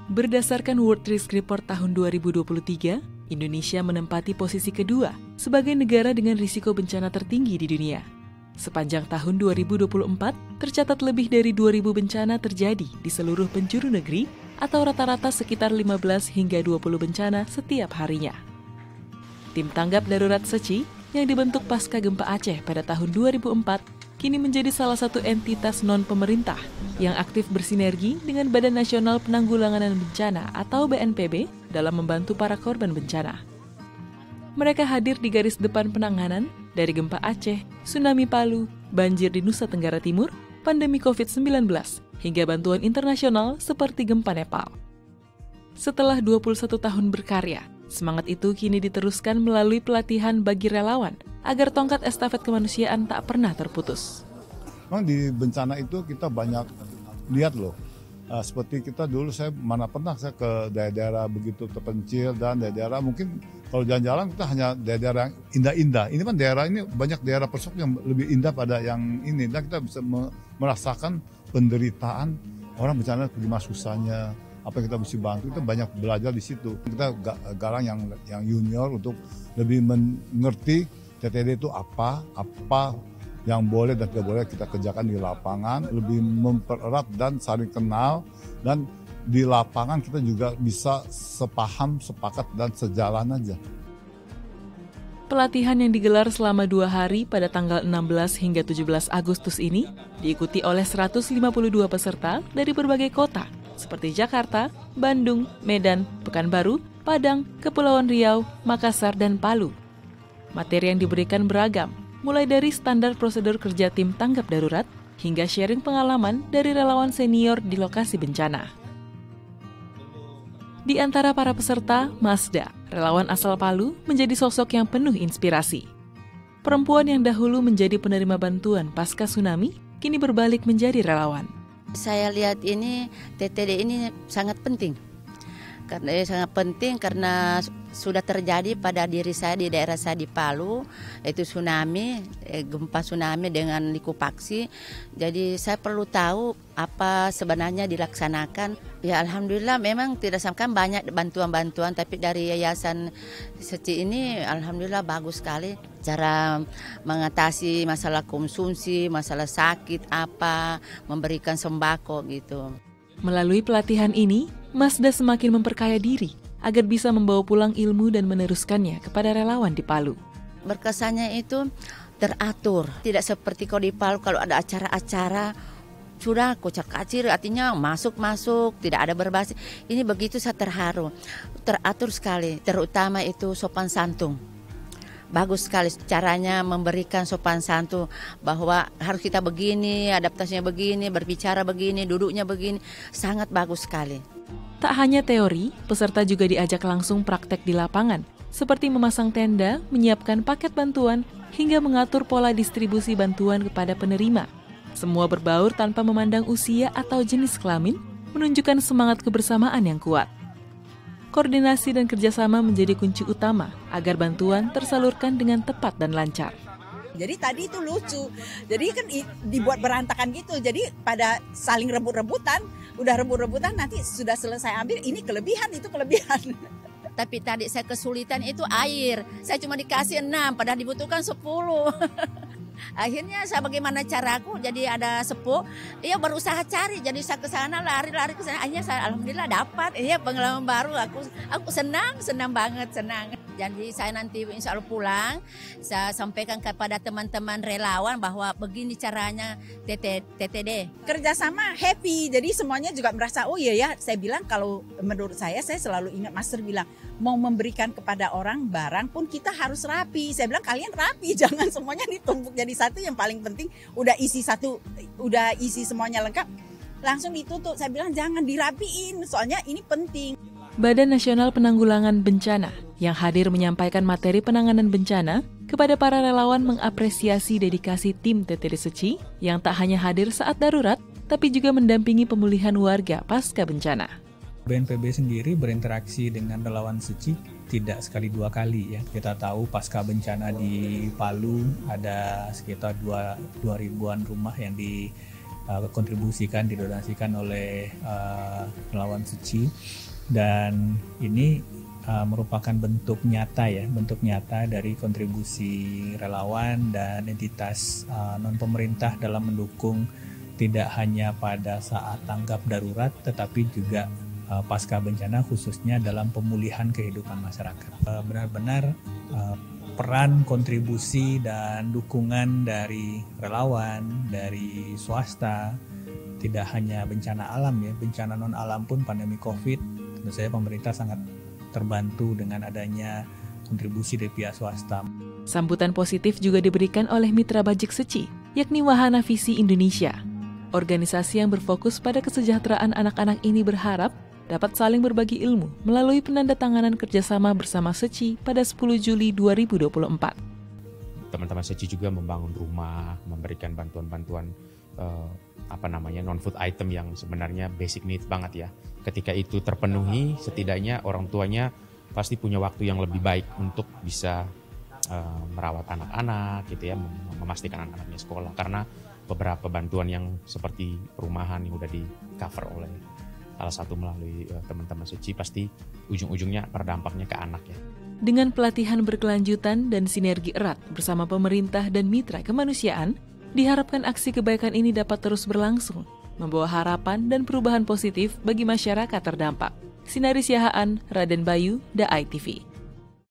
Berdasarkan World Risk Report tahun 2023, Indonesia menempati posisi kedua sebagai negara dengan risiko bencana tertinggi di dunia. Sepanjang tahun 2024, tercatat lebih dari 2.000 bencana terjadi di seluruh penjuru negeri atau rata-rata sekitar 15 hingga 20 bencana setiap harinya. Tim Tanggap Darurat SECI yang dibentuk pasca gempa Aceh pada tahun 2004 kini menjadi salah satu entitas non-pemerintah yang aktif bersinergi dengan Badan Nasional Penanggulangan Bencana atau BNPB dalam membantu para korban bencana. Mereka hadir di garis depan penanganan dari gempa Aceh, tsunami Palu, banjir di Nusa Tenggara Timur, pandemi COVID-19, hingga bantuan internasional seperti gempa Nepal. Setelah 21 tahun berkarya, semangat itu kini diteruskan melalui pelatihan bagi relawan agar tongkat estafet kemanusiaan tak pernah terputus. Memang di bencana itu kita banyak lihat loh, seperti kita dulu saya mana pernah saya ke daerah-daerah begitu terpencil dan daerah mungkin kalau jalan-jalan kita hanya daerah yang indah-indah. Ini kan daerah ini banyak daerah pelosok yang lebih indah pada yang ini dan kita bisa merasakan penderitaan orang bencana gimana susahnya, apa yang kita mesti bantu, kita banyak belajar di situ. Kita garang yang junior untuk lebih mengerti TTD itu apa yang boleh dan tidak boleh kita kerjakan di lapangan, lebih mempererat dan saling kenal, dan di lapangan kita juga bisa sepaham, sepakat, dan sejalan aja. Pelatihan yang digelar selama 2 hari pada tanggal 16 hingga 17 Agustus ini diikuti oleh 152 peserta dari berbagai kota seperti Jakarta, Bandung, Medan, Pekanbaru, Padang, Kepulauan Riau, Makassar, dan Palu. Materi yang diberikan beragam, mulai dari standar prosedur kerja tim tanggap darurat hingga sharing pengalaman dari relawan senior di lokasi bencana. Di antara para peserta, Masda, relawan asal Palu, menjadi sosok yang penuh inspirasi. Perempuan yang dahulu menjadi penerima bantuan pasca tsunami, kini berbalik menjadi relawan. Saya lihat ini, TTD ini sangat penting. Karena sudah terjadi pada diri saya di daerah saya di Palu, yaitu tsunami, gempa tsunami dengan likuifaksi. Jadi saya perlu tahu apa sebenarnya dilaksanakan. Ya alhamdulillah memang tidak sampai banyak bantuan-bantuan, tapi dari Yayasan SECI ini alhamdulillah bagus sekali. Cara mengatasi masalah konsumsi, masalah sakit memberikan sembako gitu. Melalui pelatihan ini, Masda semakin memperkaya diri agar bisa membawa pulang ilmu dan meneruskannya kepada relawan di Palu. Berkesannya itu teratur, tidak seperti kalau di Palu kalau ada acara-acara sudah kocar-kacir, artinya masuk-masuk, tidak ada berbahasa. Ini begitu saya terharu, teratur sekali, terutama itu sopan santun. Bagus sekali caranya memberikan sopan santun bahwa harus kita begini, adaptasinya begini, berbicara begini, duduknya begini, sangat bagus sekali. Tak hanya teori, peserta juga diajak langsung praktek di lapangan, seperti memasang tenda, menyiapkan paket bantuan, hingga mengatur pola distribusi bantuan kepada penerima. Semua berbaur tanpa memandang usia atau jenis kelamin, menunjukkan semangat kebersamaan yang kuat. Koordinasi dan kerjasama menjadi kunci utama agar bantuan tersalurkan dengan tepat dan lancar. Jadi tadi itu lucu, jadi kan dibuat berantakan gitu, jadi pada saling rebut-rebutan, udah rebut-rebutan nanti sudah selesai ambil, ini kelebihan, itu kelebihan. Tapi tadi saya kesulitan itu air, saya cuma dikasih 6, padahal dibutuhkan 10. Akhirnya saya bagaimana caraku, jadi ada sepuh, iya berusaha cari, jadi saya ke sana lari-lari ke sana, akhirnya saya alhamdulillah dapat, iya pengalaman baru, aku senang banget. Jadi saya nanti insya Allah pulang, saya sampaikan kepada teman-teman relawan bahwa begini caranya TTD. Kerjasama happy, jadi semuanya juga merasa, oh iya ya, saya bilang kalau menurut saya selalu ingat Master bilang, mau memberikan kepada orang barang pun kita harus rapi. Saya bilang kalian rapi, jangan semuanya ditumpuk jadi satu, yang paling penting udah isi semuanya lengkap, langsung ditutup. Saya bilang jangan dirapiin, soalnya ini penting. Badan Nasional Penanggulangan Bencana yang hadir menyampaikan materi penanganan bencana kepada para relawan mengapresiasi dedikasi tim TTD SECI yang tak hanya hadir saat darurat, tapi juga mendampingi pemulihan warga pasca bencana. BNPB sendiri berinteraksi dengan relawan SECI tidak sekali 2 kali ya. Kita tahu pasca bencana di Palu ada sekitar 2.000-an rumah yang dikontribusikan, didonasikan oleh relawan suci, dan ini merupakan bentuk nyata dari kontribusi relawan dan entitas non pemerintah dalam mendukung tidak hanya pada saat tanggap darurat, tetapi juga pasca bencana, khususnya dalam pemulihan kehidupan masyarakat. Benar-benar peran, kontribusi, dan dukungan dari relawan, dari swasta, tidak hanya bencana alam ya, bencana non alam pun pandemi COVID, tentu saja pemerintah sangat terbantu dengan adanya kontribusi dari pihak swasta. Sambutan positif juga diberikan oleh Mitra Bajik Seci, yakni Wahana Visi Indonesia. Organisasi yang berfokus pada kesejahteraan anak-anak ini berharap dapat saling berbagi ilmu melalui penandatanganan kerjasama bersama Seci pada 10 Juli 2024. Teman-teman Seci juga membangun rumah, memberikan bantuan-bantuan non-food item yang sebenarnya basic needs banget ya. Ketika itu terpenuhi, setidaknya orang tuanya pasti punya waktu yang lebih baik untuk bisa merawat anak-anak gitu ya, memastikan anak-anaknya sekolah, karena beberapa bantuan yang seperti perumahan yang udah di cover oleh salah satu melalui teman-teman Seci, pasti ujung-ujungnya berdampaknya ke anak ya. Dengan pelatihan berkelanjutan dan sinergi erat bersama pemerintah dan mitra kemanusiaan, diharapkan aksi kebaikan ini dapat terus berlangsung, membawa harapan dan perubahan positif bagi masyarakat terdampak. Sinari Siahaan, Raden Bayu, Da ITV.